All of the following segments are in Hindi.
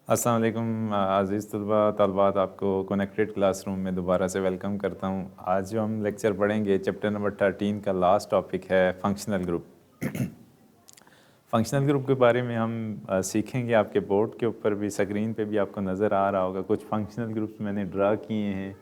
अस्सलाम वालेकुम अज़ीज़ तलबा तलबात, आपको कनेक्टेड क्लासरूम में दोबारा से वेलकम करता हूँ। आज जो हम लेक्चर पढ़ेंगे चैप्टर नंबर 13 का लास्ट टॉपिक है फंक्शनल ग्रुप। फंक्शनल ग्रुप के बारे में हम सीखेंगे। आपके बोर्ड के ऊपर भी, स्क्रीन पे भी आपको नज़र आ रहा होगा कुछ फंक्शनल ग्रुप्स मैंने ड्रा किए हैं।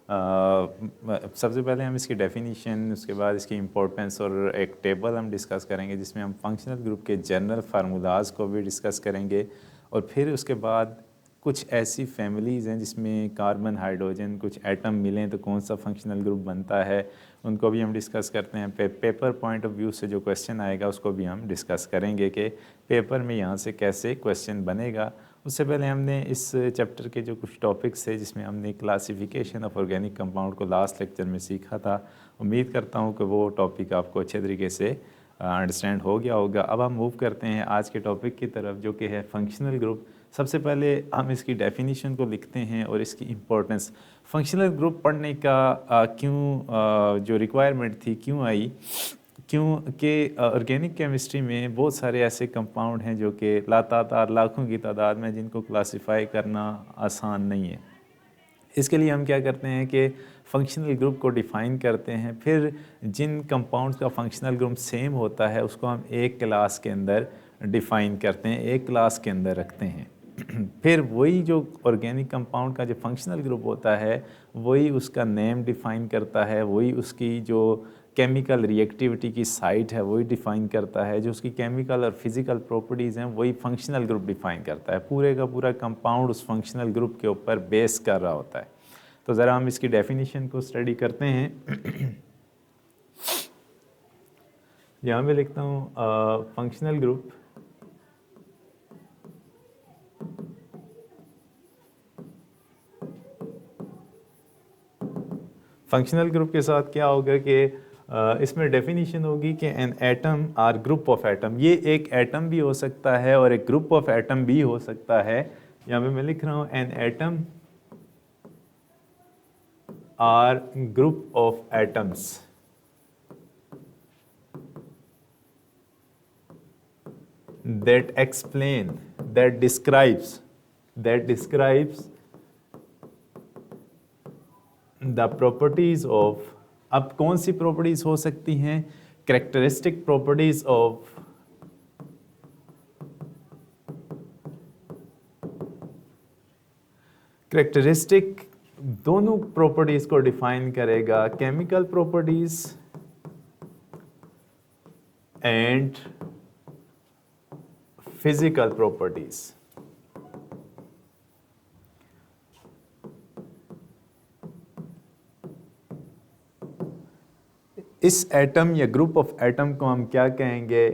सबसे पहले हम इसकी डेफिनीशन, उसके बाद इसकी इम्पोर्टेंस और एक टेबल हम डिस्कस करेंगे जिसमें हम फंक्शनल ग्रुप के जनरल फार्मूलाज को भी डिस्कस करेंगे। और फिर उसके बाद कुछ ऐसी फैमिलीज़ हैं जिसमें कार्बन, हाइड्रोजन, कुछ एटम मिलें तो कौन सा फंक्शनल ग्रुप बनता है, उनको भी हम डिस्कस करते हैं। पेपर पॉइंट ऑफ व्यू से जो क्वेश्चन आएगा उसको भी हम डिस्कस करेंगे कि पेपर में यहाँ से कैसे क्वेश्चन बनेगा। उससे पहले हमने इस चैप्टर के जो कुछ टॉपिक्स थे जिसमें हमने क्लासिफिकेशन ऑफ ऑर्गेनिक कंपाउंड को लास्ट लेक्चर में सीखा था, उम्मीद करता हूँ कि वो टॉपिक आपको अच्छे तरीके से अंडरस्टैंड हो गया होगा। अब हम मूव करते हैं आज के टॉपिक की तरफ जो कि है फंक्शनल ग्रुप। सबसे पहले हम इसकी डेफिनीशन को लिखते हैं और इसकी इम्पोर्टेंस। फंक्शनल ग्रुप पढ़ने का जो रिक्वायरमेंट थी क्यों आई, क्योंकि ऑर्गेनिक केमिस्ट्री में बहुत सारे ऐसे कंपाउंड हैं जो कि लातादार, लाखों की तादाद में, जिनको क्लासिफाई करना आसान नहीं है। इसके लिए हम क्या करते हैं कि फंक्शनल ग्रुप को डिफ़ाइन करते हैं, फिर जिन कंपाउंड्स का फंक्शनल ग्रुप सेम होता है उसको हम एक क्लास के अंदर डिफ़ाइन करते हैं, एक क्लास के अंदर रखते हैं। फिर वही जो ऑर्गेनिक कंपाउंड का जो फंक्शनल ग्रुप होता है वही उसका नेम डिफ़ाइन करता है, वही उसकी जो केमिकल रिएक्टिविटी की साइट है वही डिफ़ाइन करता है, जो उसकी केमिकल और फिज़िकल प्रॉपर्टीज़ हैं वही फंक्शनल ग्रुप डिफ़ाइन करता है। पूरे का पूरा कंपाउंड उस फंक्शनल ग्रुप के ऊपर बेस कर रहा होता है। तो ज़रा हम इसकी डेफिनेशन को स्टडी करते हैं। यहाँ पे लिखता हूँ फंक्शनल ग्रुप फंक्शनल ग्रुप के साथ क्या होगा कि इसमें डेफिनेशन होगी कि an atom or group of atom. ये एक एटम भी हो सकता है और एक ग्रुप ऑफ एटम भी हो सकता है। यहाँ पे मैं लिख रहा हूँ an atom or group of atoms that explain, that describes the properties of। अब कौन सी प्रॉपर्टीज हो सकती हैं? कैरेक्टरिस्टिक प्रॉपर्टीज ऑफ कैरेक्टरिस्टिक दोनों प्रॉपर्टीज को डिफाइन करेगा, chemical properties and physical properties. इस एटम या ग्रुप ऑफ एटम को हम क्या कहेंगे?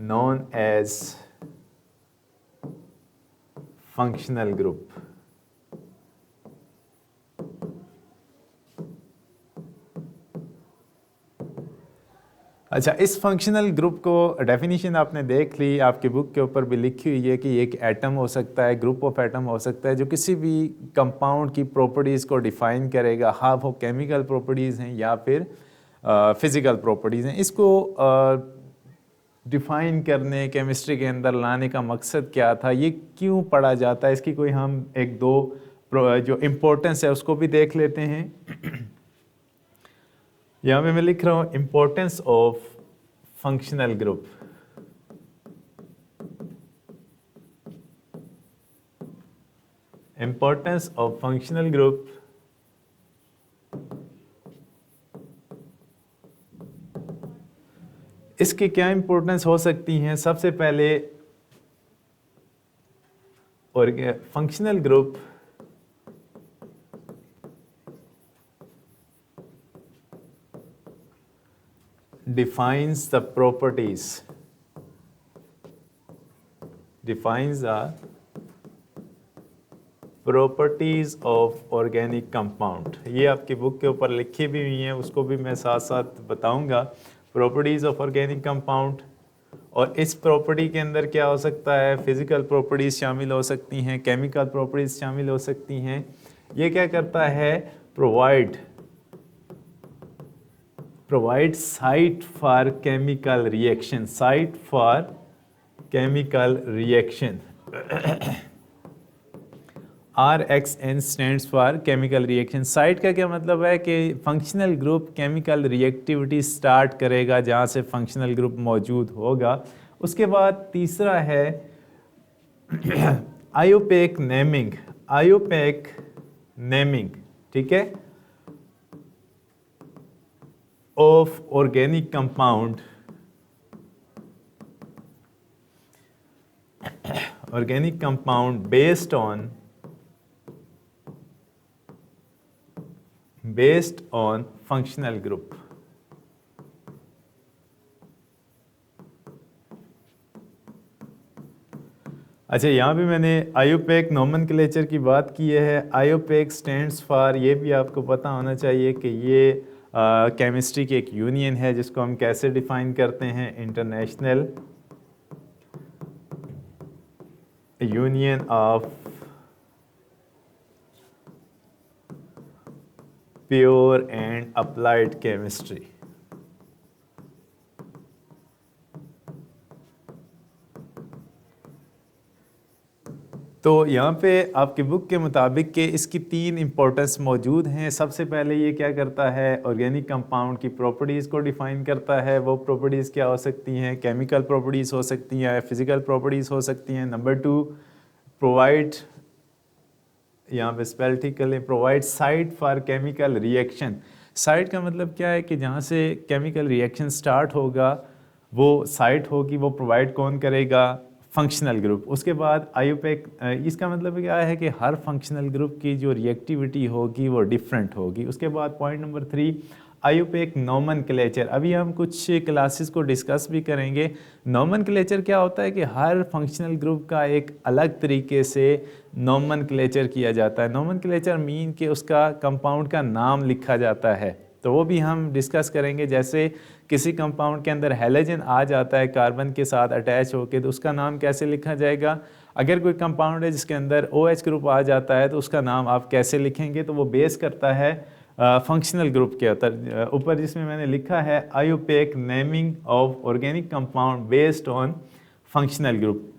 Known as functional group. अच्छा, इस फंक्शनल ग्रुप को डेफिनेशन आपने देख ली, आपकी बुक के ऊपर भी लिखी हुई है कि एक एटम हो सकता है, ग्रुप ऑफ एटम हो सकता है जो किसी भी कंपाउंड की प्रॉपर्टीज़ को डिफ़ाइन करेगा, हाँ वो केमिकल प्रॉपर्टीज़ हैं या फिर फिज़िकल प्रॉपर्टीज़ हैं। इसको डिफ़ाइन करने, केमिस्ट्री के अंदर लाने का मकसद क्या था, ये क्यों पढ़ा जाता है, इसकी कोई हम एक दो जो इम्पोर्टेंस है उसको भी देख लेते हैं। यहाँ पे मैं लिख रहा हूँ importance of functional group. Importance of functional group इसकी क्या इम्पोर्टेंस हो सकती हैं? सबसे पहले और functional group defines the properties of organic compound। ये आपकी बुक के ऊपर लिखी भी हुई हैं, उसको भी मैं साथ साथ बताऊंगा। प्रॉपर्टीज ऑफ ऑर्गेनिक कंपाउंड, और इस प्रॉपर्टी के अंदर क्या हो सकता है? फिजिकल प्रॉपर्टीज शामिल हो सकती हैं, केमिकल प्रॉपर्टीज शामिल हो सकती हैं। ये क्या करता है? provide site for chemical reaction RXN stands for chemical reaction. Site का क्या मतलब है कि functional group chemical reactivity start करेगा जहाँ से फंक्शनल ग्रुप मौजूद होगा। उसके बाद तीसरा है आयोपेक नेमिंग। आयोपेक नेमिंग, ठीक है, of organic compound, organic compound based on functional group। अच्छा, यहाँ पे मैंने आयोपेक नोमेनक्लेचर की बात की है। आयोपेक स्टैंड्स फॉर, ये भी आपको पता होना चाहिए कि ये केमिस्ट्री की एक यूनियन है जिसको हम कैसे डिफाइन करते हैं, international union of pure and applied chemistry. तो यहाँ पे आपकी बुक के मुताबिक के इसकी 3 इंपॉर्टेंस मौजूद हैं। सबसे पहले ये क्या करता है, ऑर्गेनिक कंपाउंड की प्रॉपर्टीज़ को डिफ़ाइन करता है। वो प्रॉपर्टीज़ क्या हो सकती हैं, केमिकल प्रॉपर्टीज़ हो सकती हैं, फिज़िकल प्रॉपर्टीज़ हो सकती हैं। नंबर 2, प्रोवाइड, यहाँ पे स्पेल ठीक कर लें, provide site for chemical reaction. Site का मतलब क्या है कि जहाँ से केमिकल रिएक्शन स्टार्ट होगा वो साइट होगी, वो प्रोवाइड कौन करेगा, फंक्शनल ग्रुप। उसके बाद आयोपेक, इसका मतलब क्या है कि हर फंक्शनल ग्रुप की जो रिएक्टिविटी होगी वो डिफरेंट होगी। उसके बाद पॉइंट नंबर 3, आयोपेक नोमेनक्लेचर। अभी हम कुछ क्लासेस को डिस्कस भी करेंगे। नोमेनक्लेचर क्या होता है कि हर फंक्शनल ग्रुप का एक अलग तरीके से नोमेनक्लेचर किया जाता है। नोमेनक्लेचर मीन कि उसका कंपाउंड का नाम लिखा जाता है, तो वो भी हम डिस्कस करेंगे। जैसे किसी कंपाउंड के अंदर हैलोजन आ जाता है कार्बन के साथ अटैच होकर, तो उसका नाम कैसे लिखा जाएगा। अगर कोई कंपाउंड है जिसके अंदर OH ग्रुप आ जाता है तो उसका नाम आप कैसे लिखेंगे, तो वो बेस करता है फंक्शनल ग्रुप के ऊपर, जिसमें मैंने लिखा है IUPAC naming of organic compound based on functional group.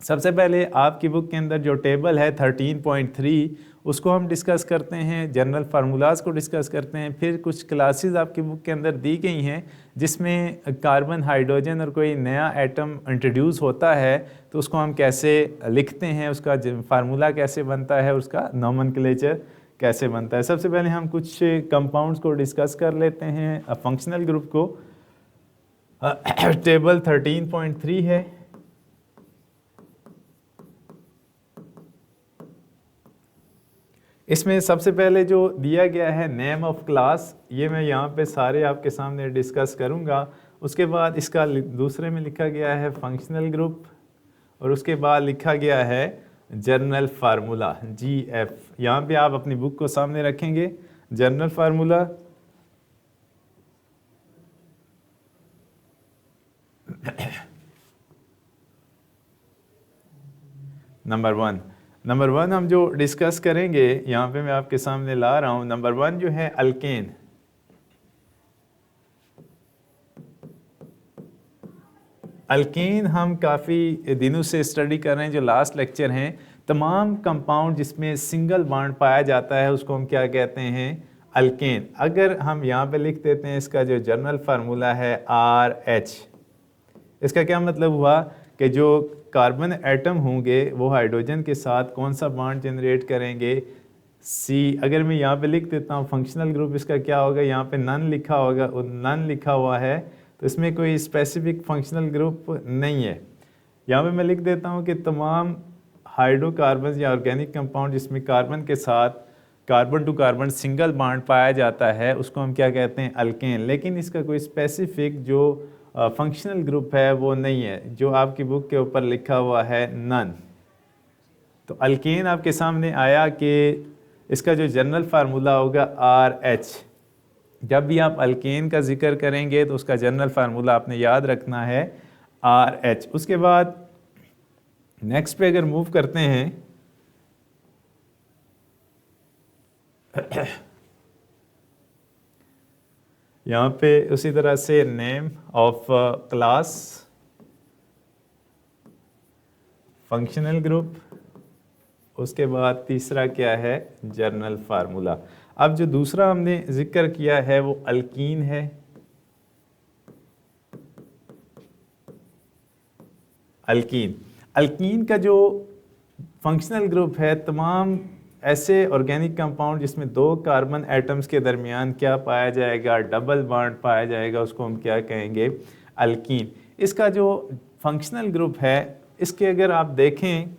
सबसे पहले आपकी बुक के अंदर जो टेबल है 13.3 उसको हम डिस्कस करते हैं, जनरल फार्मूलाज को डिस्कस करते हैं। फिर कुछ क्लासेस आपकी बुक के अंदर दी गई हैं जिसमें कार्बन, हाइड्रोजन और कोई नया एटम इंट्रोड्यूस होता है तो उसको हम कैसे लिखते हैं, उसका फार्मूला कैसे बनता है, उसका नोमेनक्लेचर कैसे बनता है। सबसे पहले हम कुछ कंपाउंड्स को डिस्कस कर लेते हैं फंक्शनल ग्रुप को। टेबल 13.3 है। इसमें सबसे पहले जो दिया गया है नेम ऑफ क्लास, ये मैं यहाँ पे सारे आपके सामने डिस्कस करूँगा। उसके बाद इसका दूसरे में लिखा गया है फंक्शनल ग्रुप, और उसके बाद लिखा गया है जनरल फार्मूला GF। यहाँ पे आप अपनी बुक को सामने रखेंगे। जनरल फार्मूला नंबर वन हम जो डिस्कस करेंगे, यहाँ पे मैं आपके सामने ला रहा हूँ। नंबर 1 जो है अल्केन। अल्केन हम काफ़ी दिनों से स्टडी कर रहे हैं, जो लास्ट लेक्चर हैं। तमाम कंपाउंड जिसमें सिंगल बॉन्ड पाया जाता है उसको हम क्या कहते हैं, अल्केन। अगर हम यहाँ पे लिख देते हैं इसका जो जनरल फार्मूला है RH, इसका क्या मतलब हुआ कि जो कार्बन एटम होंगे वो हाइड्रोजन के साथ कौन सा बॉन्ड जनरेट करेंगे, C। अगर मैं यहाँ पे लिख देता हूँ फंक्शनल ग्रुप, इसका क्या होगा, यहाँ पे नन लिखा होगा, नन लिखा हुआ है तो इसमें कोई स्पेसिफिक फंक्शनल ग्रुप नहीं है। यहाँ पे मैं लिख देता हूँ कि तमाम हाइड्रोकार्बन या ऑर्गेनिक कंपाउंड जिसमें कार्बन के साथ carbon to carbon single bond पाया जाता है उसको हम क्या कहते हैं, अल्केन। लेकिन इसका कोई स्पेसिफिक जो फंक्शनल ग्रुप है वो नहीं है, जो आपकी बुक के ऊपर लिखा हुआ है नन। तो अल्केन आपके सामने आया कि इसका जो जनरल फार्मूला होगा RH। जब भी आप अल्केन का जिक्र करेंगे तो उसका जनरल फार्मूला आपने याद रखना है RH। उसके बाद नेक्स्ट पे अगर मूव करते हैं यहाँ पे उसी तरह से name of class, functional group, उसके बाद तीसरा क्या है, जर्नल फार्मूला। अब जो दूसरा हमने जिक्र किया है वो अल्कीन है। अल्कीन, अल्कीन का जो फंक्शनल ग्रुप है, तमाम ऐसे ऑर्गेनिक कंपाउंड जिसमें दो कार्बन एटम्स के दरमियान क्या पाया जाएगा, डबल बॉन्ड पाया जाएगा, उसको हम क्या कहेंगे, अल्कीन। इसका जो फंक्शनल ग्रुप है, इसके अगर आप देखें,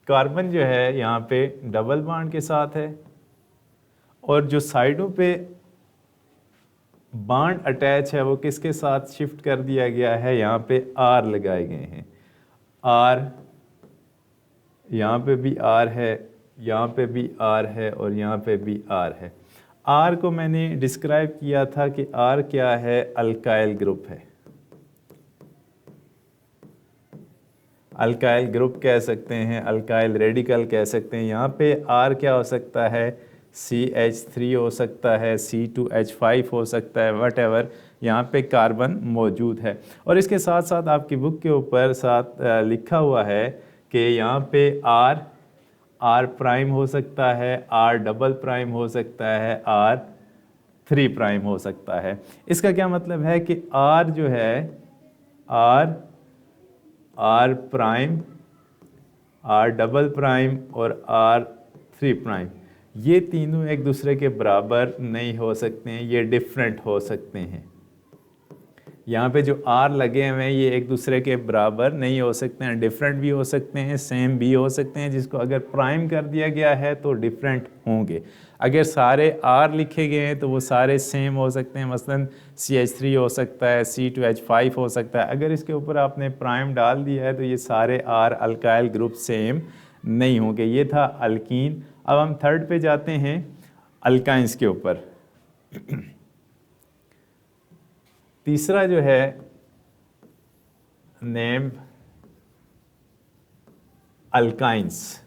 कार्बन जो है यहाँ पे डबल बॉन्ड के साथ है और जो साइडों पे बॉन्ड अटैच है वो किसके साथ शिफ्ट कर दिया गया है, यहाँ पे आर लगाए गए हैं। आर, यहाँ पे भी आर है, यहाँ पे भी आर है और यहाँ पे भी आर है। आर को मैंने डिस्क्राइब किया था कि आर क्या है, अल्काइल ग्रुप है। अल्काइल ग्रुप कह सकते हैं, अल्काइल रेडिकल कह सकते हैं। यहाँ पे आर क्या हो सकता है, CH3 हो सकता है, C2H5 हो सकता है, वट एवर यहाँ पे कार्बन मौजूद है। और इसके साथ साथ आपकी बुक के ऊपर साथ लिखा हुआ है कि यहाँ पे आर प्राइम हो सकता है, आर डबल प्राइम हो सकता है, आर 3 प्राइम हो सकता है। इसका क्या मतलब है कि आर जो है, R prime, R double prime और आर 3 प्राइम, ये तीनों एक दूसरे के बराबर नहीं हो सकते हैं, ये डिफरेंट हो सकते हैं। यहाँ पे जो आर लगे हुए हैं ये एक दूसरे के बराबर नहीं हो सकते हैं, डिफरेंट भी हो सकते हैं, सेम भी हो सकते हैं। जिसको अगर प्राइम कर दिया गया है तो डिफरेंट होंगे। अगर सारे आर लिखे गए हैं तो वो सारे सेम हो सकते हैं, मसलन CH3 हो सकता है, C2H5 हो सकता है। अगर इसके ऊपर आपने प्राइम डाल दिया है तो ये सारे आर अल्काइल ग्रुप सेम नहीं होंगे। ये था अल्कीन। अब हम थर्ड पे जाते हैं, अल्काइंस के ऊपर। तीसरा जो है नेम अल्काइंस।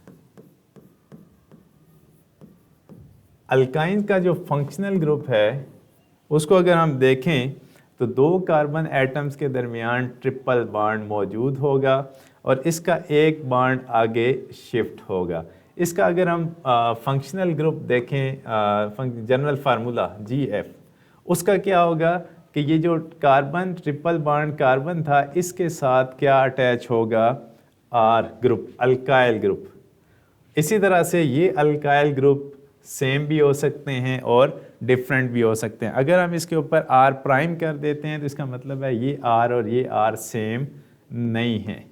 अल्काइंस का जो फंक्शनल ग्रुप है उसको अगर हम देखें तो दो कार्बन एटम्स के दरमियान ट्रिपल बॉन्ड मौजूद होगा और इसका एक बॉन्ड आगे शिफ्ट होगा। इसका अगर हम फंक्शनल ग्रुप देखें, जनरल फार्मूला GF, उसका क्या होगा कि ये जो कार्बन ट्रिपल बॉन्ड कार्बन था इसके साथ क्या अटैच होगा, R ग्रुप, अल्काइल ग्रुप। इसी तरह से ये अल्काइल ग्रुप सेम भी हो सकते हैं और डिफरेंट भी हो सकते हैं। अगर हम इसके ऊपर R प्राइम कर देते हैं तो इसका मतलब है ये R और ये R सेम नहीं है।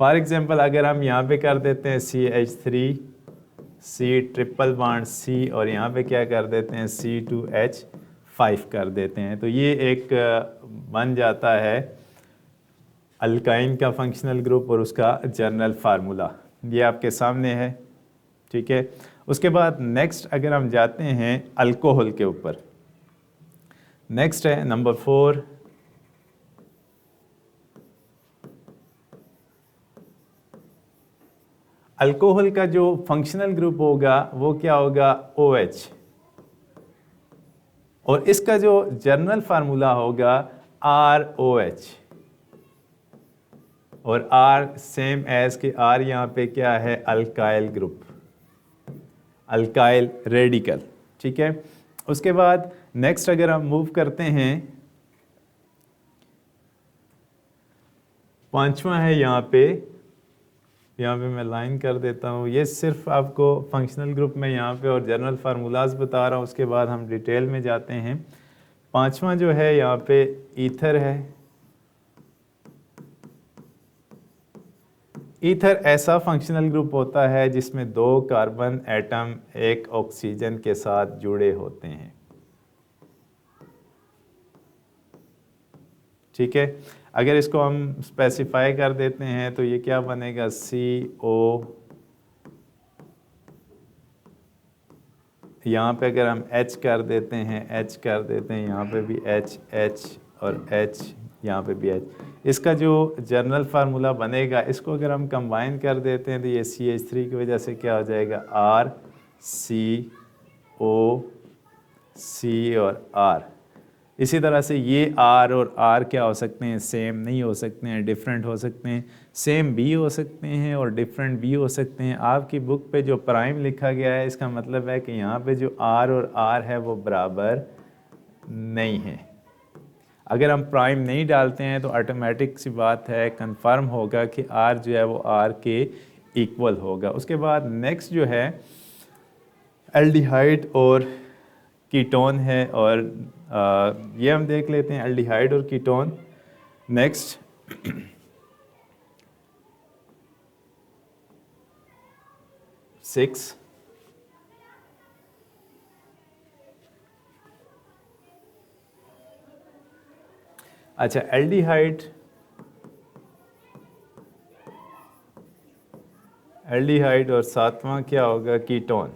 फॉर एग्जांपल अगर हम यहाँ पे कर देते हैं CH3, C triple bond C और यहाँ पे क्या कर देते हैं C2H5 कर देते हैं, तो ये एक बन जाता है अल्काइन का फंक्शनल ग्रुप और उसका जनरल फार्मूला। ये आपके सामने है, ठीक है। उसके बाद नेक्स्ट अगर हम जाते हैं अल्कोहल के ऊपर, नेक्स्ट है नंबर 4 अल्कोहल का जो फंक्शनल ग्रुप होगा वो क्या होगा, OH, और इसका जो जनरल फार्मूला होगा ROH। और R सेम एज के R यहाँ पे क्या है, अल्काइल ग्रुप, अल्काइल रेडिकल, ठीक है। उसके बाद नेक्स्ट अगर हम मूव करते हैं, पांचवा है यहाँ पे मैं लाइन कर देता हूँ। ये सिर्फ आपको फंक्शनल ग्रुप में यहाँ पे और जनरल फार्मूलाज बता रहा हूँ, उसके बाद हम डिटेल में जाते हैं। पांचवा जो है यहाँ पे ईथर है। ईथर ऐसा फंक्शनल ग्रुप होता है जिसमें दो कार्बन एटम एक ऑक्सीजन के साथ जुड़े होते हैं, ठीक है। अगर इसको हम स्पेसिफाई कर देते हैं तो ये क्या बनेगा, CO, यहाँ पे अगर हम H कर देते हैं, H कर देते हैं, यहाँ पे भी H और H, यहाँ पे भी H। इसका जो जनरल फार्मूला बनेगा, इसको अगर हम कंबाइन कर देते हैं तो ये CH3 की वजह से क्या हो जाएगा, RCO, C और R। इसी तरह से ये आर और आर क्या हो सकते हैं, सेम नहीं हो सकते हैं, डिफरेंट हो सकते हैं, सेम भी हो सकते हैं और डिफरेंट भी हो सकते हैं। आपकी बुक पे जो प्राइम लिखा गया है इसका मतलब है कि यहाँ पे जो आर और आर है वो बराबर नहीं है। अगर हम प्राइम नहीं डालते हैं तो ऑटोमेटिक सी बात है, कंफर्म होगा कि आर जो है वो आर के इक्वल होगा। उसके बाद नेक्स्ट जो है एल्डिहाइड और कीटोन है, और ये हम देख लेते हैं एल्डिहाइड और कीटोन। नेक्स्ट सिक्स, अच्छा एल्डिहाइड, एल्डिहाइड और सातवां क्या होगा, कीटोन,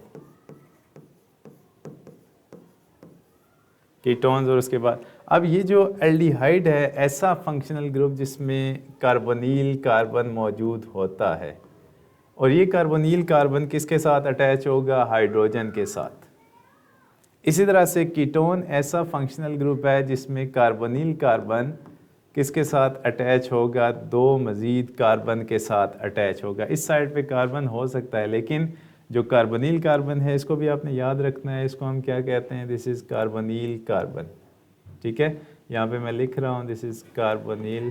कीटोन्स। और उसके बाद अब ये जो एल्डिहाइड है ऐसा फंक्शनल ग्रुप जिसमें कार्बोनिल कार्बन मौजूद होता है, और ये कार्बोनिल कार्बन किसके साथ अटैच होगा, हाइड्रोजन के साथ। इसी तरह से कीटोन ऐसा फंक्शनल ग्रुप है जिसमें कार्बोनिल कार्बन किसके साथ अटैच होगा, दो मज़ीद कार्बन के साथ अटैच होगा। इस साइड पे कार्बन हो सकता है, लेकिन जो कार्बोनिल कार्बन है इसको भी आपने याद रखना है, इसको हम क्या कहते हैं, दिस इज़ कार्बोनिल कार्बन। ठीक है, यहाँ पे मैं लिख रहा हूँ दिस इज़ कार्बोनिल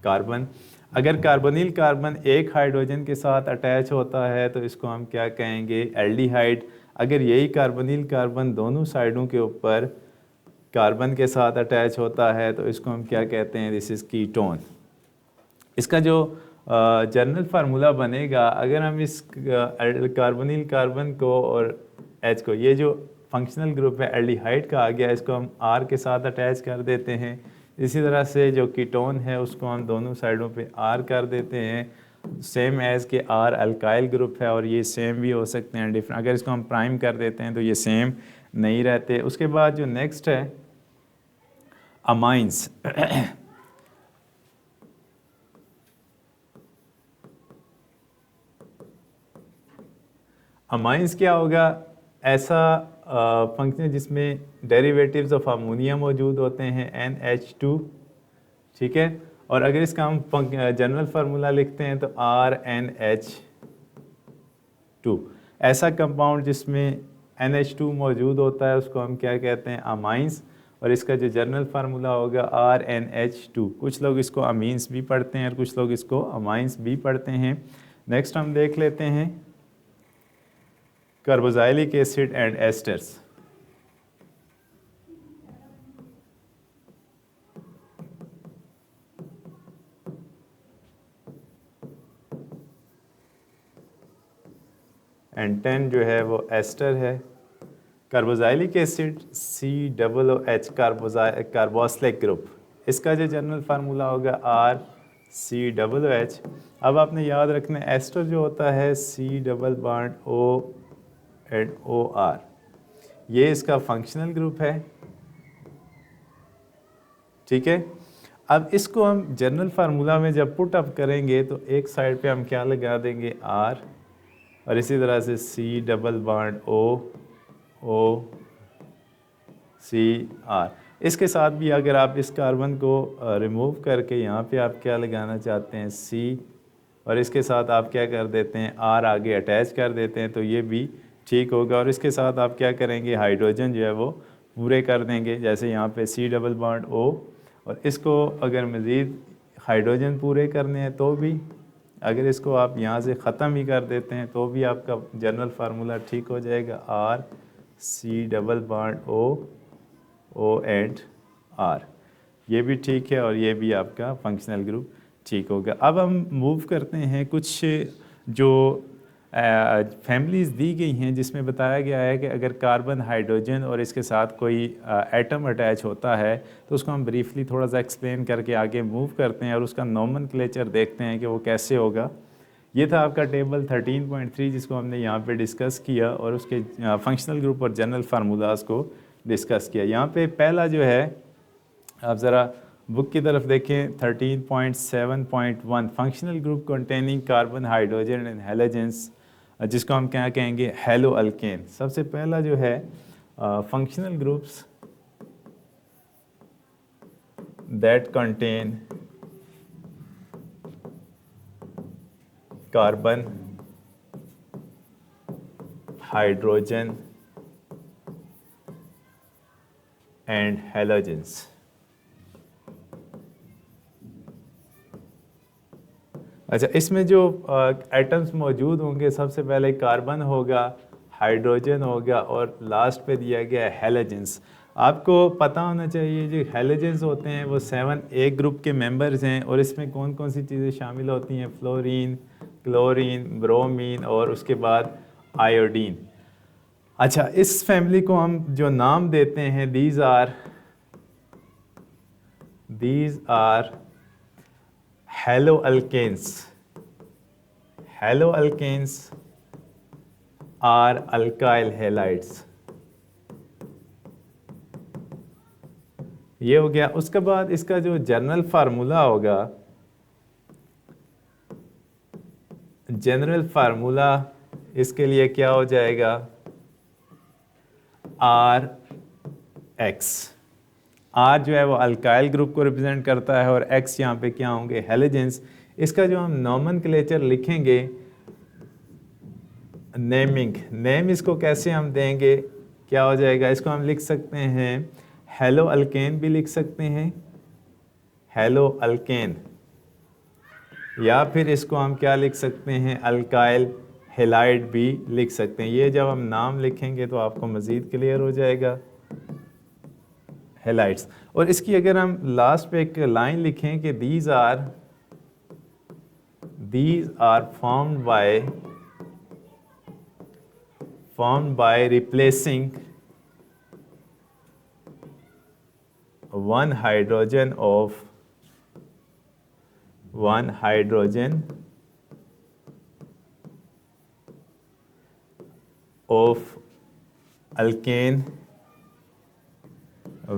कार्बन। अगर कार्बोनिल कार्बन एक हाइड्रोजन के साथ अटैच होता है तो इसको हम क्या कहेंगे, एल्डिहाइड। अगर यही कार्बोनिल कार्बन दोनों साइडों के ऊपर कार्बन के साथ अटैच होता है तो इसको हम क्या कहते हैं, दिस इज़ कीटोन। इसका जो जनरल फार्मूला बनेगा, अगर हम इस कार्बोनिल कार्बन को और एच को, ये जो फंक्शनल ग्रुप है एल्डिहाइड का आ गया, इसको हम आर के साथ अटैच कर देते हैं। इसी तरह से जो कीटोन है उसको हम दोनों साइडों पे आर कर देते हैं, सेम एज़ के आर अल्काइल ग्रुप है, और ये सेम भी हो सकते हैं डिफरेंट। अगर इसको हम प्राइम कर देते हैं तो ये सेम नहीं रहते। उसके बाद जो नेक्स्ट है अमाइंस। अमाइंस क्या होगा, ऐसा फंक्शन जिसमें डेरिवेटिव्स ऑफ अमोनिया मौजूद होते हैं, NH2। ठीक है, और अगर इसका हम जनरल फार्मूला लिखते हैं तो RNH2। ऐसा कंपाउंड जिसमें NH2 मौजूद होता है उसको हम क्या कहते हैं, अमाइंस, और इसका जो जनरल फार्मूला होगा RNH2। कुछ लोग इसको अमीन्स भी पढ़ते हैं और कुछ लोग इसको अमाइंस भी पढ़ते हैं। नेक्स्ट हम देख लेते हैं carboxylic acid and asters. N10 जो है वो एस्टर है। Carboxylic acid COOH carboxylic group, इसका जो जनरल फार्मूला होगा RCOOH। अब आपने याद रखना है एस्टर जो होता है C+O+OR, ये इसका फंक्शनल ग्रुप है। ठीक है, अब इसको हम जनरल फार्मूला में जब पुट अप करेंगे तो एक साइड पे हम क्या लगा देंगे, R, और इसी तरह से C+OOCR। इसके साथ भी अगर आप इस कार्बन को रिमूव करके यहाँ पे आप क्या लगाना चाहते हैं, C, और इसके साथ आप क्या कर देते हैं, R आगे अटैच कर देते हैं, तो ये भी ठीक होगा। और इसके साथ आप क्या करेंगे, हाइड्रोजन जो है वो पूरे कर देंगे, जैसे यहाँ पे C+O, और इसको अगर मज़ीद हाइड्रोजन पूरे करने हैं तो भी, अगर इसको आप यहाँ से ख़त्म ही कर देते हैं तो भी आपका जनरल फार्मूला ठीक हो जाएगा, RCOOR। ये भी ठीक है और ये भी आपका फंक्शनल ग्रुप ठीक होगा। अब हम मूव करते हैं, कुछ जो फैमिलीज़ दी गई हैं जिसमें बताया गया है कि अगर कार्बन, हाइड्रोजन और इसके साथ कोई एटम अटैच होता है तो उसको हम ब्रीफली थोड़ा सा एक्सप्लेन करके आगे मूव करते हैं और उसका नोमेनक्लेचर देखते हैं कि वो कैसे होगा। ये था आपका टेबल 13.3 जिसको हमने यहाँ पे डिस्कस किया और उसके फंक्शनल ग्रुप और जनरल फार्मूलाज को डिस्कस किया। यहाँ पे पहला जो है, आप ज़रा बुक की तरफ देखें, 13.7.1 functional group containing carbon, hydrogen and halogens जिसको हम क्या कहेंगे, हेलो अल्केन। सबसे पहला जो है functional groups that contain carbon, hydrogen and halogens. अच्छा, इसमें जो एटम्स मौजूद होंगे, सबसे पहले कार्बन होगा, हाइड्रोजन होगा और लास्ट पे दिया गया है हैलोजेंस। आपको पता होना चाहिए जो हैलोजेंस होते हैं वो 7A ग्रुप के मेंबर्स हैं और इसमें कौन कौन सी चीज़ें शामिल होती हैं, फ्लोरीन, क्लोरीन, ब्रोमीन और उसके बाद आयोडीन। अच्छा, इस फैमिली को हम जो नाम देते हैं, these are haloalkanes. Haloalkanes are alkyl halides. ये हो गया। उसके बाद इसका जो जनरल फार्मूला होगा, जनरल फार्मूला इसके लिए क्या हो जाएगा, आर एक्स। आर जो है वो अल्काइल ग्रुप को रिप्रेजेंट करता है और एक्स यहाँ पे क्या होंगे, हैलोजेंस। इसका जो हम नोमेनक्लेचर लिखेंगे, नेम इसको कैसे हम देंगे, क्या हो जाएगा, इसको हम लिख सकते हैं हेलो अल्केन भी लिख सकते हैं, हेलो अल्केन, या फिर इसको हम क्या लिख सकते हैं, अल्काइल हेलाइड भी लिख सकते हैं। ये जब हम नाम लिखेंगे तो आपको मज़ीद क्लियर हो जाएगा, हेलाइड्स। और इसकी अगर हम लास्ट पे एक लाइन लिखें कि these are formed by replacing one hydrogen of alkane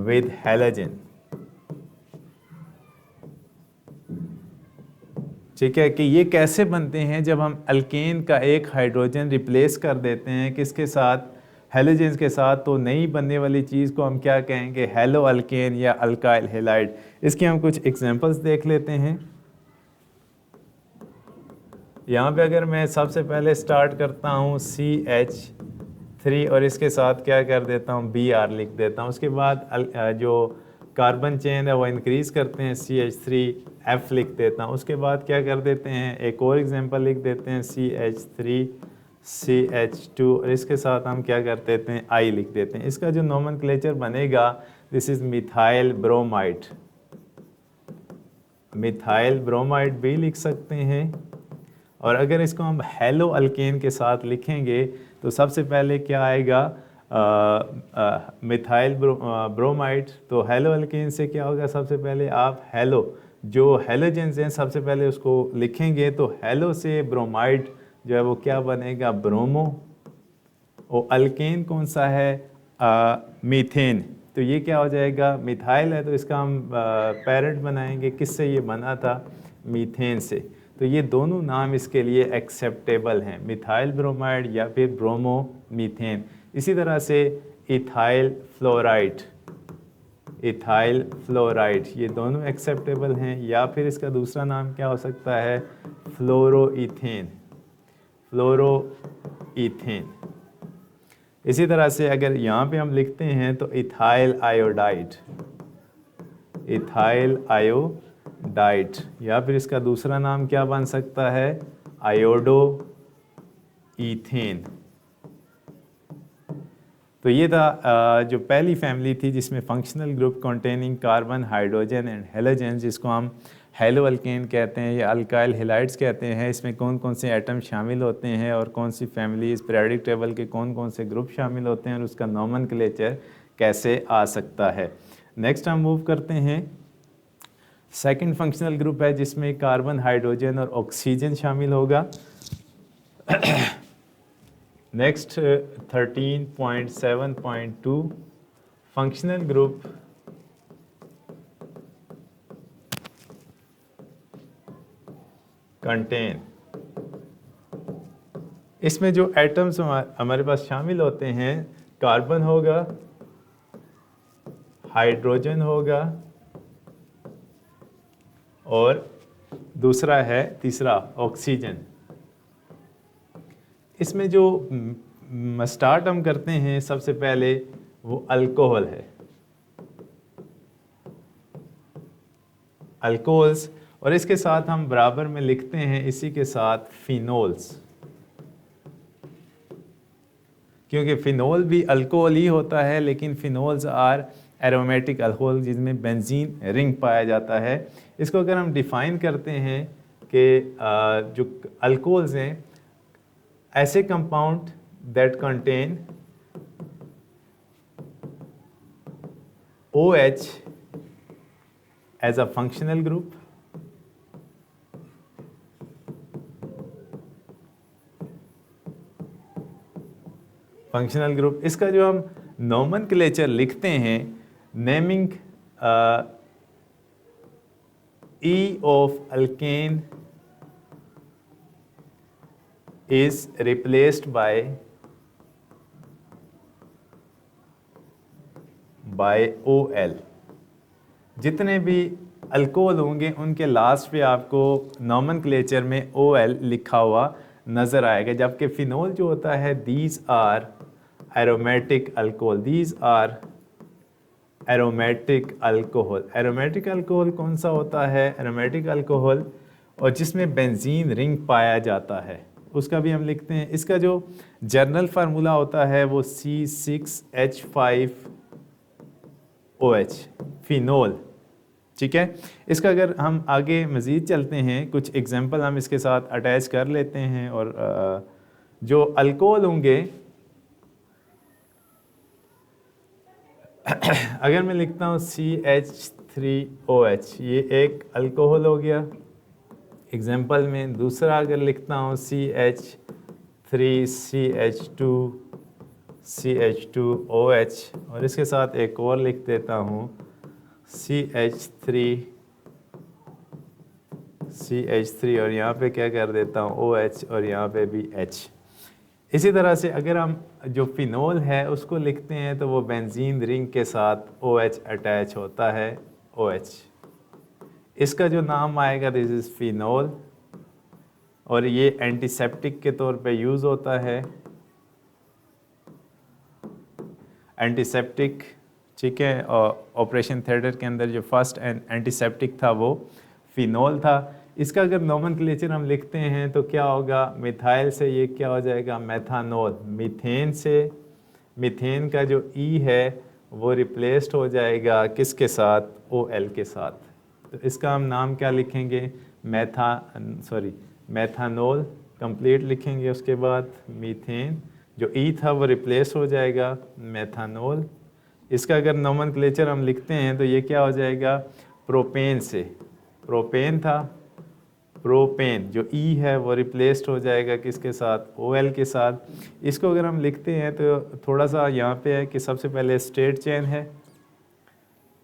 with halogen। ठीक है, कि ये कैसे बनते हैं, जब हम अल्केन का एक हाइड्रोजन रिप्लेस कर देते हैं किसके साथ, हेलोजेंस के साथ, तो नई बनने वाली चीज़ को हम क्या कहेंगे, हेलो अल्केन या अल्काइल हेलाइड। इसके हम कुछ एग्जांपल्स देख लेते हैं। यहाँ पे अगर मैं सबसे पहले स्टार्ट करता हूँ CH3 और इसके साथ क्या कर देता हूँ, Br लिख देता हूँ। उसके बाद जो कार्बन चेन है वो इंक्रीज़ करते हैं, CH3F लिख देता हूँ। उसके बाद क्या कर देते हैं, एक और एग्जांपल लिख देते हैं, CH3CH2 और इसके साथ हम क्या कर देते हैं, I लिख देते हैं। इसका जो नोमेनक्लेचर बनेगा, this is methyl bromide. Methyl bromide भी लिख सकते हैं। और अगर इसको हम हेलो अल्केन के साथ लिखेंगे तो सबसे पहले क्या आएगा, मिथाइल ब्रोमाइड। तो हेलो अल्केन से क्या होगा, सबसे पहले आप हेलो जो हेलोजेंस हैं सबसे पहले उसको लिखेंगे, तो हेलो से ब्रोमाइड जो है वो क्या बनेगा, ब्रोमो। और अल्केन कौन सा है, मीथेन। तो ये क्या हो जाएगा, मिथाइल है तो इसका हम पेरेंट बनाएंगे, किससे ये बना था, मीथेन से। तो ये दोनों नाम इसके लिए एक्सेप्टेबल हैं, मिथाइल ब्रोमाइड या फिर ब्रोमो मीथेन। इसी तरह से इथाइल फ्लोराइड, इथाइल फ्लोराइड, ये दोनों एक्सेप्टेबल हैं। या फिर इसका दूसरा नाम क्या हो सकता है, फ्लोरोईथेन, फ्लोरोईथेन। इसी तरह से अगर यहाँ पे हम लिखते हैं तो इथाइल आयोडाइड, इथाइल आयोडाइड, या फिर इसका दूसरा नाम क्या बन सकता है, आयोडो ईथेन। तो ये था जो पहली फैमिली थी जिसमें functional group containing carbon, hydrogen and halogen, जिसको हम हेलो अल्केन कहते हैं या अल्काइल हेलाइड्स कहते हैं। इसमें कौन कौन से एटम शामिल होते हैं और कौन सी फैमिलीज, पीरियोडिक टेबल के कौन कौन से ग्रुप शामिल होते हैं और उसका नोमेनक्लेचर कैसे आ सकता है। नेक्स्ट हम मूव करते हैं, सेकंड फंक्शनल ग्रुप है जिसमें कार्बन, हाइड्रोजन और ऑक्सीजन शामिल होगा। नेक्स्ट 13.7.2 फंक्शनल ग्रुप contain इसमें जो एटम्स हमारे पास शामिल होते हैं, कार्बन होगा, हाइड्रोजन होगा और दूसरा है तीसरा ऑक्सीजन। इसमें जो स्टार्ट हम करते हैं सबसे पहले वो अल्कोहल है, अल्कोहल्स, और इसके साथ हम बराबर में लिखते हैं इसी के साथ फिनोल्स, क्योंकि फिनोल भी अल्कोहल ही होता है, लेकिन फिनोल्स आर एरोमेटिक अल्कोहल जिसमें बेंजीन रिंग पाया जाता है। इसको अगर हम डिफाइन करते हैं कि जो अल्कोहल्स हैं ऐसे compound that contain OH as a functional group, functional group. इसका जो हम नोमेनक्लेचर लिखते हैं, naming E of alkane is replaced by OL। जितने भी अल्कोहल होंगे उनके लास्ट पे आपको नोमेनक्लेचर में OL लिखा हुआ नज़र आएगा, जबकि फिनोल जो होता है these are aromatic alcohol, these are aromatic alcohol. Aromatic alcohol कौन सा होता है? एरोमेटिक अल्कोहल और जिसमें बेंजीन रिंग पाया जाता है उसका भी हम लिखते हैं। इसका जो जर्नल फार्मूला होता है वो C6H5OH, फिनोल। ठीक है, इसका अगर हम आगे मज़ीद चलते हैं, कुछ एग्जांपल हम इसके साथ अटैच कर लेते हैं। और जो अल्कोहल होंगे अगर मैं लिखता हूँ CH3OH, ये एक अल्कोहल हो गया एग्जांपल में। दूसरा अगर लिखता हूँ CH3CH2OH और इसके साथ एक और लिख देता हूँ CH3 और यहाँ पे क्या कर देता हूँ OH और यहाँ पे भी H। इसी तरह से अगर हम जो फिनोल है उसको लिखते हैं तो वो बेंजीन रिंग के साथ OH अटैच होता है, OH। इसका जो नाम आएगा दिस इज़ फिनोल और ये एंटीसेप्टिक के तौर पे यूज़ होता है, एंटीसेप्टिक। ठीक है, और ऑपरेशन थिएटर के अंदर जो फर्स्ट एंटीसेप्टिक था वो फिनोल था। इसका अगर नोमेनक्लेचर हम लिखते हैं तो क्या होगा, मिथाइल से ये क्या हो जाएगा, मेथानोल। मीथेन से, मीथेन का जो E है वो रिप्लेस्ड हो जाएगा किसके साथ, OL के साथ। तो इसका हम नाम क्या लिखेंगे, मेथानोल कंप्लीट लिखेंगे। उसके बाद मीथेन जो E था वो रिप्लेस हो जाएगा मेथानोल। इसका अगर नोमेनक्लेचर हम लिखते हैं तो ये क्या हो जाएगा, प्रोपेन से, प्रोपेन था, प्रोपेन जो E है वो रिप्लेस्ड हो जाएगा किसके साथ, OL के साथ। इसको अगर हम लिखते हैं तो थोड़ा सा यहाँ पे है कि सबसे पहले स्ट्रेट चेन है,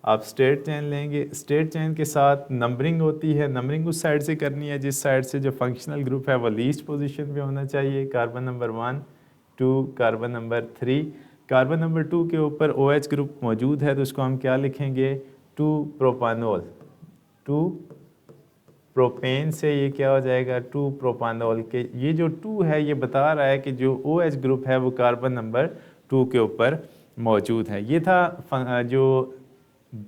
आप स्ट्रेट चेन लेंगे। स्ट्रेट चेन के साथ नंबरिंग होती है, नंबरिंग उस साइड से करनी है जिस साइड से जो फंक्शनल ग्रुप है वो लीस्ट पोजीशन पे होना चाहिए। Carbon number 1, 2, carbon number 3। Carbon number 2 के ऊपर OH ग्रुप मौजूद है तो उसको हम क्या लिखेंगे, 2 प्रोपानोल। 2 प्रोपेन से ये क्या हो जाएगा, 2 प्रोपानोल के। ये जो 2 है ये बता रहा है कि जो OH ग्रुप है वो कार्बन नंबर 2 के ऊपर मौजूद है। ये था जो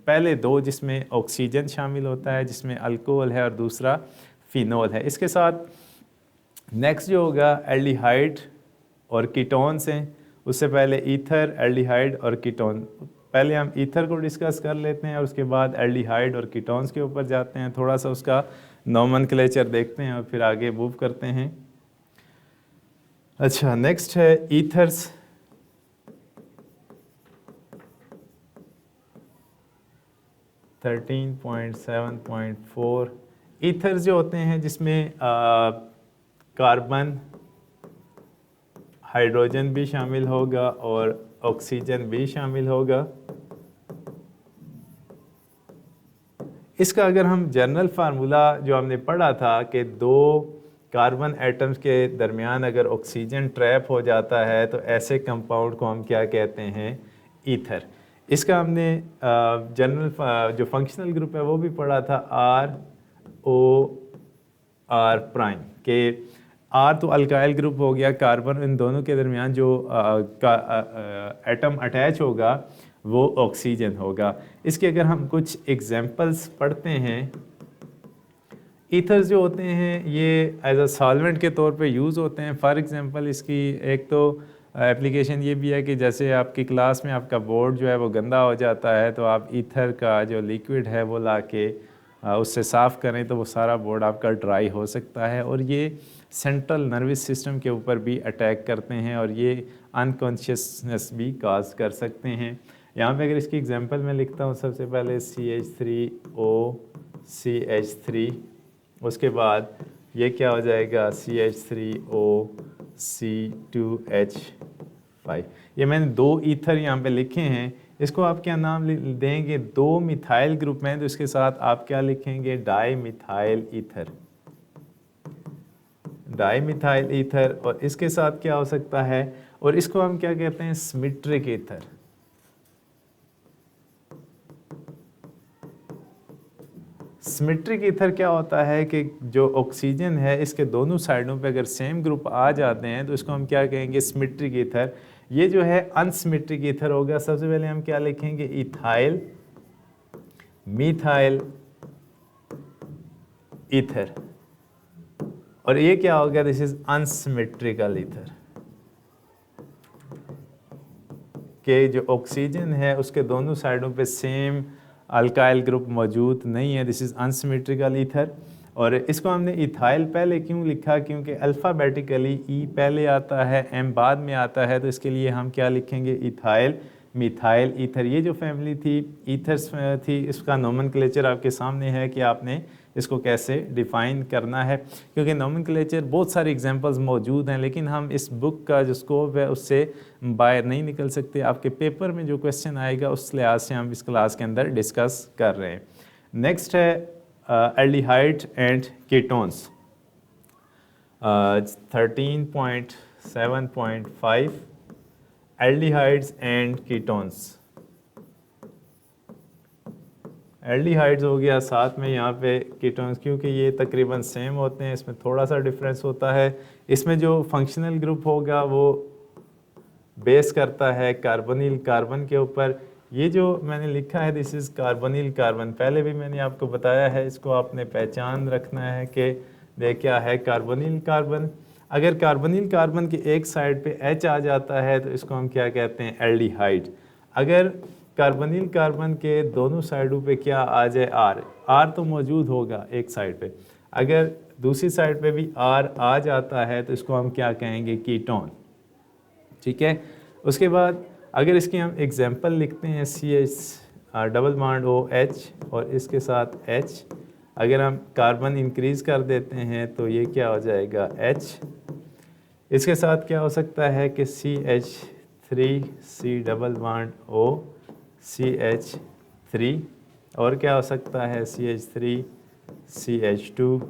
पहले दो जिसमें ऑक्सीजन शामिल होता है, जिसमें अल्कोहल है और दूसरा फिनोल है। इसके साथ नेक्स्ट जो होगा एल्डिहाइड और कीटोन्स हैं। उससे पहले ईथर, एल्डिहाइड और कीटोन। पहले हम ईथर को डिस्कस कर लेते हैं और उसके बाद एल्डिहाइड और कीटोन्स के ऊपर जाते हैं, थोड़ा सा उसका नोमेनक्लेचर देखते हैं और फिर आगे मूव करते हैं। अच्छा, नेक्स्ट है ईथर्स। थर्टीन 13.7.4 ईथर्स जो होते हैं जिसमें कार्बन, हाइड्रोजन भी शामिल होगा और ऑक्सीजन भी शामिल होगा। इसका अगर हम जनरल फार्मूला जो हमने पढ़ा था कि 2 कार्बन एटम्स के दरमियान अगर ऑक्सीजन ट्रैप हो जाता है तो ऐसे कंपाउंड को हम क्या कहते हैं, ईथर। इसका हमने जनरल जो फंक्शनल ग्रुप है वो भी पढ़ा था, ROR प्राइम के। R तो अल्काइल ग्रुप हो गया, कार्बन इन दोनों के दरमियान जो एटम अटैच होगा वो ऑक्सीजन होगा। इसके अगर हम कुछ एग्जांपल्स पढ़ते हैं, ईथर्स जो होते हैं ये एज अ सॉल्वेंट के तौर पे यूज़ होते हैं। फॉर एग्जांपल इसकी एक तो एप्लीकेशन ये भी है कि जैसे आपकी क्लास में आपका बोर्ड जो है वो गंदा हो जाता है तो आप ईथर का जो लिक्विड है वो ला के उससे साफ़ करें तो वो सारा बोर्ड आपका ड्राई हो सकता है। और ये सेंट्रल नर्वस सिस्टम के ऊपर भी अटैक करते हैं और ये अनकॉन्शियसनेस भी काज कर सकते हैं। यहाँ पे अगर इसकी एग्जांपल मैं लिखता हूँ, सबसे पहले CH3O CH3, उसके बाद ये क्या हो जाएगा CH3O C2H5। ये मैंने 2 ईथर यहाँ पे लिखे हैं। इसको आप क्या नाम देंगे, 2 मिथाइल ग्रुप में तो इसके साथ आप क्या लिखेंगे, di methyl ether, di methyl ether. और इसके साथ क्या हो सकता है, और इसको हम क्या कहते हैं, सिमेट्रिक ईथर। सिमेट्रिक ईथर क्या होता है कि जो ऑक्सीजन है इसके दोनों साइडों पे अगर सेम ग्रुप आ जाते हैं तो इसको हम क्या कहेंगे, सिमेट्रिक ईथर। ये जो है अनसिमेट्रिक ईथर होगा। सबसे पहले हम क्या लिखेंगे, इथाइल मिथाइल ईथर, और ये क्या होगा, दिस इज अनसिमेट्रिकल ईथर, कि जो ऑक्सीजन है उसके दोनों साइडों पे सेम अल्काइल ग्रुप मौजूद नहीं है, दिस इज़ अनसिमेट्रिकल ईथर। और इसको हमने इथाइल पहले क्यों लिखा, क्योंकि अल्फ़ाबेटिकली ई पहले आता है, एम बाद में आता है, तो इसके लिए हम क्या लिखेंगे, इथाइल मिथाइल ईथर। ये जो फैमिली थी ईथर्स थी, इसका नोमेनक्लेचर आपके सामने है कि आपने इसको कैसे डिफ़ाइन करना है, क्योंकि नोमेनक्लेचर बहुत सारे एग्जांपल्स मौजूद हैं लेकिन हम इस बुक का जो स्कोप है उससे बाहर नहीं निकल सकते। आपके पेपर में जो क्वेश्चन आएगा उस लिहाज से हम इस क्लास के अंदर डिस्कस कर रहे हैं। नेक्स्ट है aldehyde and ketones, 13.7.5 aldehydes and ketones. Aldehydes हो गया, साथ में यहाँ पे कीटोन्स, क्योंकि ये तकरीबन सेम होते हैं, इसमें थोड़ा सा डिफरेंस होता है। इसमें जो फंक्शनल ग्रुप होगा वो बेस करता है कार्बोनिल कार्बन के ऊपर। ये जो मैंने लिखा है दिस इज़ कार्बोनिल कार्बन, पहले भी मैंने आपको बताया है, इसको आपने पहचान रखना है कि ये क्या है, कार्बोनिल कार्बन। अगर कार्बोनिल कार्बन की एक साइड पे H आ जाता है तो इसको हम क्या कहते हैं, एल्डिहाइड। अगर कार्बोनिल कार्बन के दोनों साइडों पे क्या आ जाए, R तो मौजूद होगा एक साइड पे, अगर दूसरी साइड पे भी R आ जाता है तो इसको हम क्या कहेंगे, कीटोन। ठीक है, उसके बाद अगर इसकी हम एग्जांपल लिखते हैं CH डबल बॉन्ड OH और इसके साथ H, अगर हम कार्बन इंक्रीज़ कर देते हैं तो ये क्या हो जाएगा, H। इसके साथ क्या हो सकता है कि CH3C double bond O CH3, और क्या हो सकता है CH3 CH2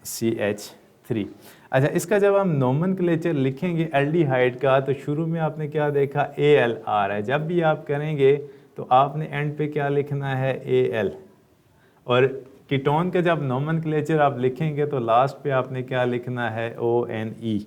CH3। अच्छा, इसका जब हम नोमेनक्लेचर लिखेंगे एल्डिहाइड का तो शुरू में आपने क्या देखा, ALR है। जब भी आप करेंगे तो आपने एंड पे क्या लिखना है, AL। और कीटोन का जब नोमेनक्लेचर आप लिखेंगे तो लास्ट पे आपने क्या लिखना है, ONE।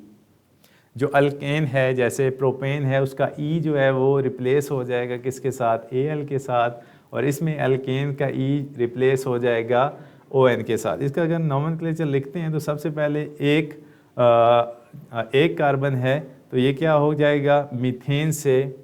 जो अल्केन है जैसे प्रोपेन है उसका E जो है वो रिप्लेस हो जाएगा किसके साथ, AL के साथ, और इसमें अल्केन का E रिप्लेस हो जाएगा ON के साथ। इसका अगर नोमेनक्लेचर लिखते हैं तो सबसे पहले एक कार्बन है तो ये क्या हो जाएगा, मीथेन से,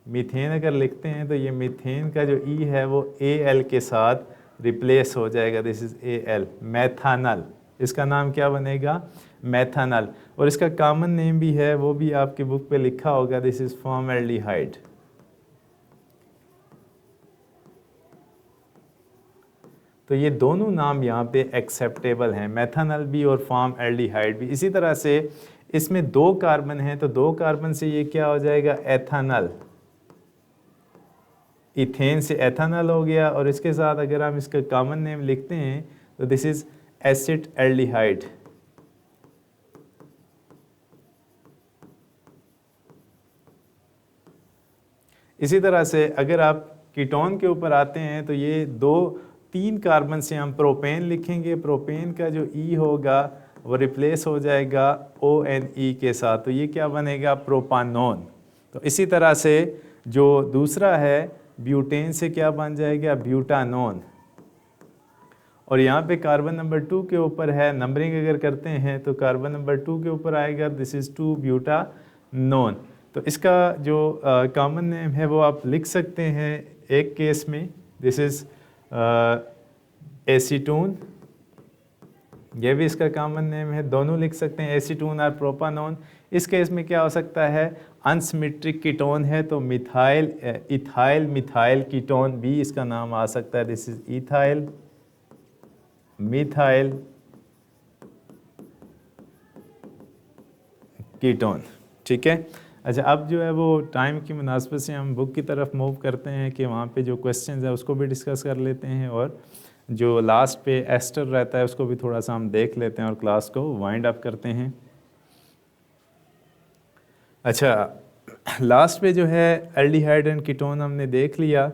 मीथेन अगर लिखते हैं तो ये मीथेन का जो E है वो AL के साथ रिप्लेस हो जाएगा, दिस इज़ AL। मैथानल, इसका नाम क्या बनेगा, मैथानल। और इसका कॉमन नेम भी है, वो भी आपके बुक पे लिखा होगा, दिस इज़ फॉर्मल्डिहाइड। तो ये दोनों नाम यहाँ पे एक्सेप्टेबल हैं, मैथानल भी और फॉर्मल्डिहाइड भी। इसी तरह से इसमें 2 कार्बन हैं तो 2 कार्बन से ये क्या हो जाएगा, एथानल। इथेन से एथानल हो गया, और इसके साथ अगर हम इसका कॉमन नेम लिखते हैं तो दिस इज एसिटाल्डिहाइड। इसी तरह से अगर आप कीटोन के ऊपर आते हैं तो ये 2-3 कार्बन से हम प्रोपेन लिखेंगे। प्रोपेन का जो ई होगा वो रिप्लेस हो जाएगा ONE के साथ, तो ये क्या बनेगा, प्रोपानोन। तो इसी तरह से जो दूसरा है ब्यूटेन से क्या बन जाएगा, ब्यूटानोन। और यहाँ पे कार्बन नंबर 2 के ऊपर है, नंबरिंग अगर करते हैं तो कार्बन नंबर 2 के ऊपर आएगा, दिस इज़ 2 ब्यूटानोन। तो इसका जो कॉमन नेम है वो आप लिख सकते हैं एक केस में, दिस इज़ एसीटोन, ये भी इसका कॉमन नेम है, दोनों लिख सकते हैं एसीटोन और प्रोपानोन। इस केस में क्या हो सकता है, अनसिमेट्रिक कीटोन है तो मिथाइल इथाइल मिथाइल कीटोन भी इसका नाम आ सकता है, this is ethyl methyl ketone. ठीक है, अच्छा अब जो है वो टाइम की मुनासबत से हम बुक की तरफ मूव करते हैं कि वहाँ पे जो क्वेश्चंस है उसको भी डिस्कस कर लेते हैं, और जो लास्ट पे एस्टर रहता है उसको भी थोड़ा सा हम देख लेते हैं और क्लास को वाइंड अप करते हैं। अच्छा, लास्ट पे जो है एल्डिहाइड एंड कीटोन हमने देख लिया,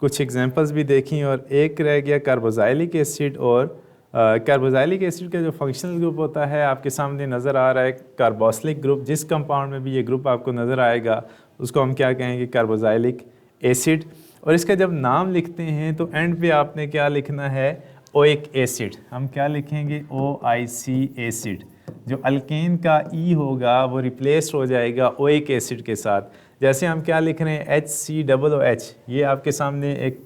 कुछ एग्जांपल्स भी देखी, और एक रह गया कार्बोक्सिलिक एसिड। और कार्बोक्सिलिक एसिड का जो फंक्शनल ग्रुप होता है आपके सामने नज़र आ रहा है, कार्बोक्सिलिक ग्रुप। जिस कंपाउंड में भी ये ग्रुप आपको नज़र आएगा उसको हम क्या कहेंगे, कार्बोक्सिलिक एसिड। और इसका जब नाम लिखते हैं तो एंड पे आपने क्या लिखना है, ओइक एसिड। हम क्या लिखेंगे, OIC एसिड। जो अल्केन का ई होगा वो रिप्लेस हो जाएगा ओइक एसिड के साथ। जैसे हम क्या लिख रहे हैं, HCOOH, ये आपके सामने एक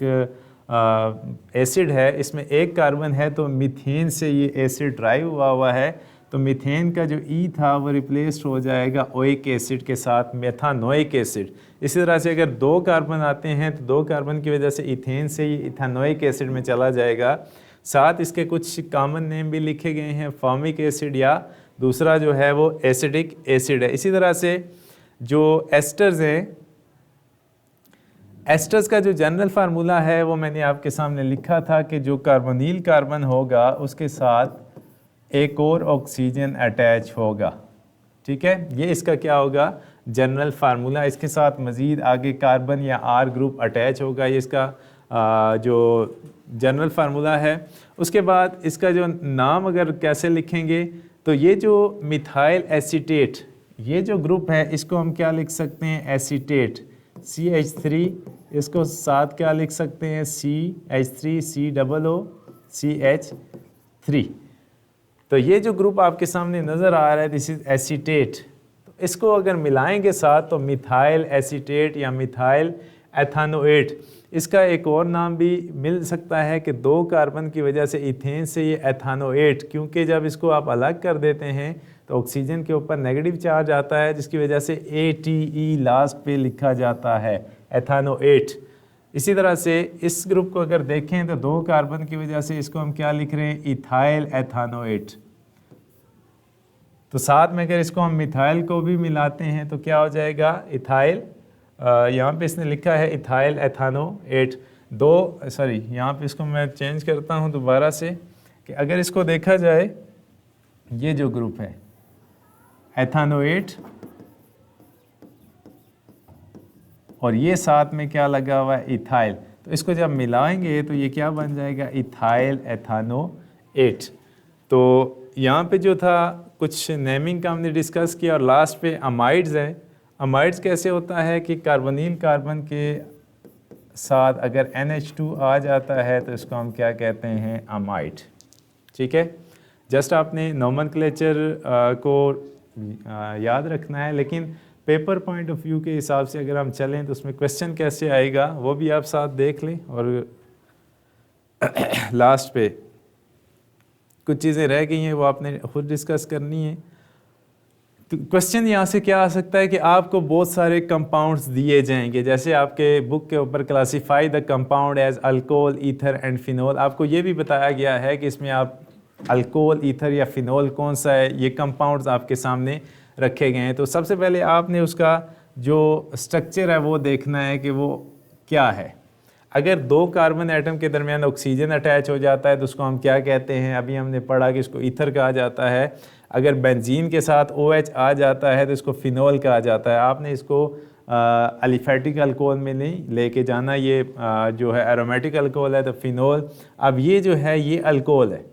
एसिड है, इसमें एक कार्बन है तो मीथेन से ये एसिड ड्राइव हुआ है, तो मीथेन का जो ई था वो रिप्लेस हो जाएगा ओइक एसिड के साथ, मेथानोइक एसिड। इसी तरह से अगर 2 कार्बन आते हैं तो 2 कार्बन की वजह से इथेन से ये इथानोइक एसिड में चला जाएगा। साथ इसके कुछ कॉमन नेम भी लिखे गए हैं, फॉर्मिक एसिड या दूसरा जो है वो एसिडिक एसिड है। इसी तरह से जो एस्टर्स हैं, एस्टर्स का जो जनरल फार्मूला है वो मैंने आपके सामने लिखा था कि जो कार्बोनिल कार्बन होगा उसके साथ एक और ऑक्सीजन अटैच होगा। ठीक है, ये इसका क्या होगा, जनरल फार्मूला। इसके साथ मज़ीद आगे कार्बन या R ग्रुप अटैच होगा, ये इसका जो जनरल फार्मूला है। उसके बाद इसका जो नाम अगर कैसे लिखेंगे, तो ये जो मिथाइल एसीटेट, ये जो ग्रुप है इसको हम क्या लिख सकते हैं, एसीटेट CH3। इसको साथ क्या लिख सकते हैं, CH3COOCH3। तो ये जो ग्रुप आपके सामने नज़र आ रहा है, दिस इज एसीटेट। तो इसको अगर मिलाएंगे साथ तो मिथाइल एसीटेट या मिथाइल एथानोएट। इसका एक और नाम भी मिल सकता है कि 2 कार्बन की वजह से इथेन से ये एथानोएट, क्योंकि जब इसको आप अलग कर देते हैं तो ऑक्सीजन के ऊपर नेगेटिव चार्ज आता है, जिसकी वजह से ATE लास्ट पे लिखा जाता है, एथानोएट। इसी तरह से इस ग्रुप को अगर देखें तो 2 कार्बन की वजह से इसको हम क्या लिख रहे हैं, इथाइल एथानोएट। तो साथ में अगर इसको हम मिथाइल को भी मिलाते हैं तो क्या हो जाएगा, इथाइल, यहाँ पे इसने लिखा है इथाइल एथानोएट। यहाँ पे इसको मैं चेंज करता हूँ दोबारा से, कि अगर इसको देखा जाए, ये जो ग्रुप है एथानोएट, और ये साथ में क्या लगा हुआ है, इथाइल, तो इसको जब मिलाएंगे तो ये क्या बन जाएगा, इथाइल एथानोएट। तो यहाँ पे जो था कुछ नेमिंग का हमने डिस्कस किया, और लास्ट पे अमाइड्स हैं। अमाइड्स कैसे होता है कि कार्बोनिल कार्बन के साथ अगर NH2 आ जाता है तो इसको हम क्या कहते हैं, अमाइड। ठीक है, जस्ट आपने नोमेनक्लेचर को याद रखना है, लेकिन पेपर पॉइंट ऑफ व्यू के हिसाब से अगर हम चलें तो उसमें क्वेश्चन कैसे आएगा वो भी आप साथ देख लें। और लास्ट पे कुछ चीज़ें रह गई हैं वो आपने खुद डिस्कस करनी है। तो क्वेश्चन यहाँ से क्या आ सकता है कि आपको बहुत सारे कंपाउंड्स दिए जाएंगे, जैसे आपके बुक के ऊपर classify the compound as alcohol, ether and phenol. आपको ये भी बताया गया है कि इसमें आप अल्कोहल, ईथर या फिनोल कौन सा है, ये कंपाउंड्स आपके सामने रखे गए हैं। तो सबसे पहले आपने उसका जो स्ट्रक्चर है वो देखना है कि वो क्या है। अगर दो कार्बन एटम के दरमियान ऑक्सीजन अटैच हो जाता है तो उसको हम क्या कहते हैं? अभी हमने पढ़ा कि इसको ईथर कहा जाता है। अगर बेंजीन के साथ OH आ जाता है तो इसको फिनोल कहा जाता है। आपने इसको अलिफेटिक अल्कोहल में नहीं लेके जाना, ये जो है एरोमेटिक अल्कोहल है तो फिनोल। अब ये जो है ये अल्कोहल है,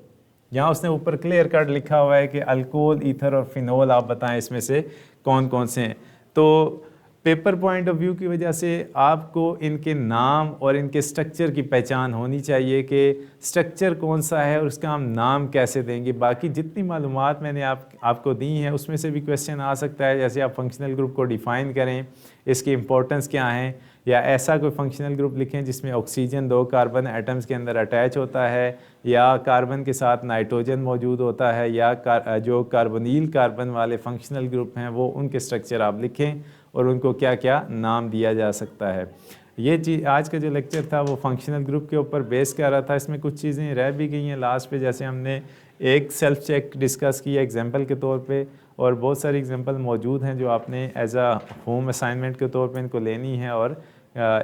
यहाँ उसने ऊपर क्लियर कट लिखा हुआ है कि अल्कोहल, ईथर और फिनोल, आप बताएं इसमें से कौन कौन से हैं। तो पेपर पॉइंट ऑफ व्यू की वजह से आपको इनके नाम और इनके स्ट्रक्चर की पहचान होनी चाहिए कि स्ट्रक्चर कौन सा है और उसका हम नाम कैसे देंगे। बाकी जितनी मालूमात मैंने आपको दी हैं उसमें से भी क्वेश्चन आ सकता है, जैसे आप फंक्शनल ग्रुप को डिफ़ाइन करें, इसकी इंपॉर्टेंस क्या है, या ऐसा कोई फंक्शनल ग्रुप लिखें जिसमें ऑक्सीजन 2 कार्बन एटम्स के अंदर अटैच होता है, या कार्बन के साथ नाइट्रोजन मौजूद होता है, या जो कार्बोनिल कार्बन वाले फंक्शनल ग्रुप हैं वो उनके स्ट्रक्चर आप लिखें और उनको क्या क्या नाम दिया जा सकता है। ये चीज़ आज का जो लेक्चर था वो फंक्शनल ग्रुप के ऊपर बेस कर रहा था। इसमें कुछ चीज़ें रह भी गई हैं लास्ट पे, जैसे हमने एक सेल्फ चेक डिस्कस किया एग्जांपल के तौर पे, और बहुत सारी एग्जांपल मौजूद हैं जो आपने एज आ होम असाइनमेंट के तौर पे इनको लेनी है और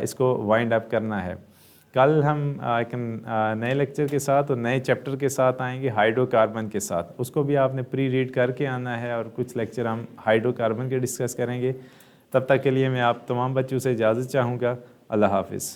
इसको वाइंड अप करना है। कल हम एक नए लेक्चर के साथ और नए चैप्टर के साथ आएंगे हाइड्रोकार्बन के साथ, उसको भी आपने प्री रीड करके आना है, और कुछ लेक्चर हम हाइड्रोकार्बन के डिस्कस करेंगे। तब तक के लिए मैं आप तमाम बच्चों से इजाज़त चाहूँगा। अल्लाह हाफ़िज़।